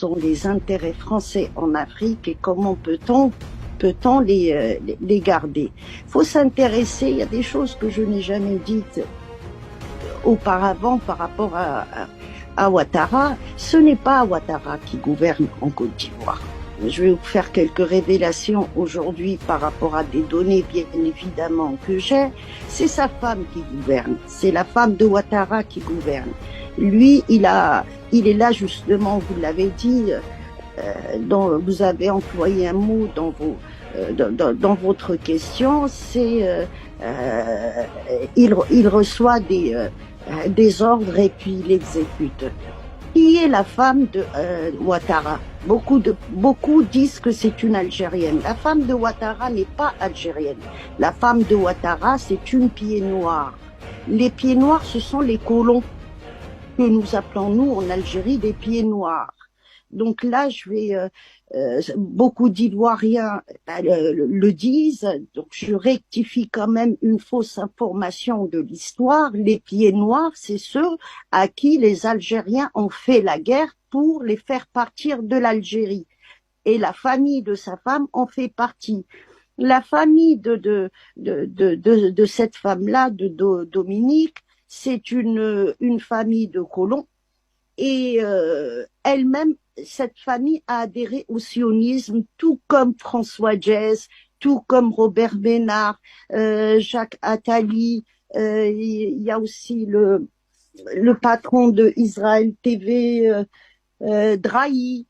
sont les intérêts français en Afrique et comment peut-on les garder. Il faut s'intéresser, il y a des choses que je n'ai jamais dites auparavant par rapport à Ouattara. Ce n'est pas Ouattara qui gouverne en Côte d'Ivoire. Je vais vous faire quelques révélations aujourd'hui par rapport à des données bien évidemment que j'ai. C'est sa femme qui gouverne, c'est la femme de Ouattara qui gouverne. Lui, il est là justement, vous l'avez dit, vous avez employé un mot dans votre question, c'est il reçoit des ordres et puis il exécute. Qui est la femme de Ouattara? Beaucoup disent que c'est une Algérienne. La femme de Ouattara n'est pas algérienne. La femme de Ouattara, c'est une pied noire. Les pieds noirs, ce sont les colons que nous appelons, nous, en Algérie, des pieds noirs. Donc là, beaucoup d'Ivoiriens le disent, donc je rectifie quand même une fausse information de l'histoire. Les pieds noirs, c'est ceux à qui les Algériens ont fait la guerre pour les faire partir de l'Algérie. Et la famille de sa femme en fait partie. La famille de cette femme-là, de Dominique, c'est une famille de colons. Et elle-même, cette famille a adhéré au sionisme, tout comme François Djez, tout comme Robert Ménard, Jacques Attali, il y a aussi le patron de Israël TV, Drahi,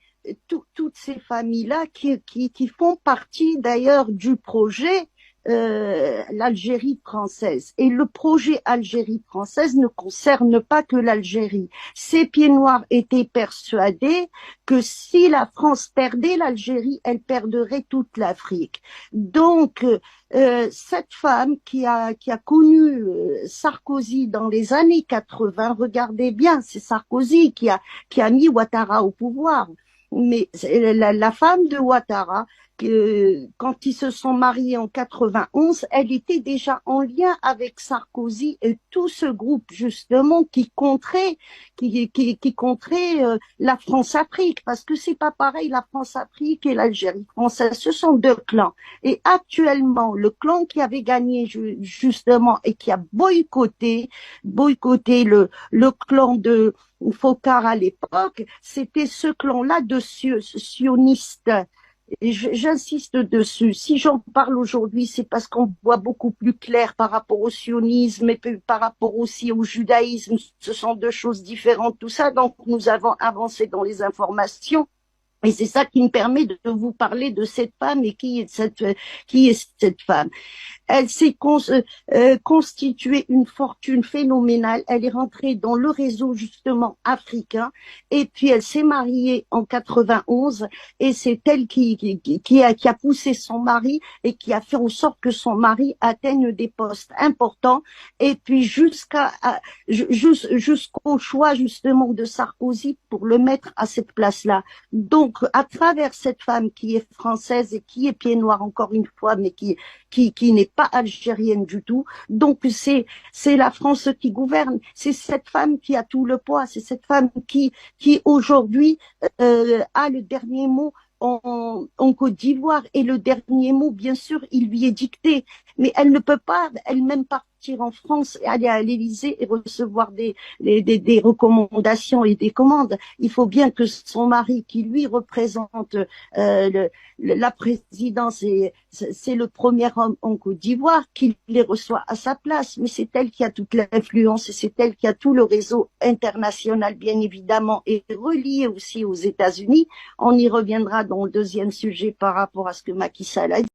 toutes ces familles-là qui font partie d'ailleurs du projet l'Algérie française. Et le projet Algérie française ne concerne pas que l'Algérie. Ces pieds noirs étaient persuadés que si la France perdait l'Algérie, elle perdrait toute l'Afrique. Donc, cette femme qui a connu Sarkozy dans les années 80, regardez bien, c'est Sarkozy qui a mis Ouattara au pouvoir. Mais la femme de Ouattara, quand ils se sont mariés en 91, elle était déjà en lien avec Sarkozy et tout ce groupe justement qui compterait la France-Afrique, parce que c'est pas pareil la France-Afrique et l'Algérie française, ce sont deux clans. Et actuellement, le clan qui avait gagné justement et qui a boycotté le clan de Foccart à l'époque, c'était ce clan-là de sionistes. J'insiste dessus. Si j'en parle aujourd'hui, c'est parce qu'on voit beaucoup plus clair par rapport au sionisme et par rapport aussi au judaïsme. Ce sont deux choses différentes, tout ça. Donc, nous avons avancé dans les informations. Et c'est ça qui me permet de vous parler de cette femme et qui est cette femme. Elle s'est constituée une fortune phénoménale. Elle est rentrée dans le réseau justement africain et puis elle s'est mariée en 91 et c'est elle qui a poussé son mari et qui a fait en sorte que son mari atteigne des postes importants et puis jusqu'au choix justement de Sarkozy pour le mettre à cette place-là. Donc à travers cette femme qui est française et qui est pied noir encore une fois, mais qui n'est pas algérienne du tout. Donc c'est la France qui gouverne. C'est cette femme qui a tout le poids. C'est cette femme qui aujourd'hui a le dernier mot en Côte d'Ivoire. Et le dernier mot, bien sûr, il lui est dicté. Mais elle ne peut pas elle-même partir en France et aller à l'Élysée et recevoir des recommandations et des commandes. Il faut bien que son mari, qui lui représente la présidence, et c'est le premier homme en Côte d'Ivoire, qui les reçoit à sa place. Mais c'est elle qui a toute l'influence et c'est elle qui a tout le réseau international, bien évidemment, et relié aussi aux États-Unis. On y reviendra dans le deuxième sujet par rapport à ce que Macky Sall a dit.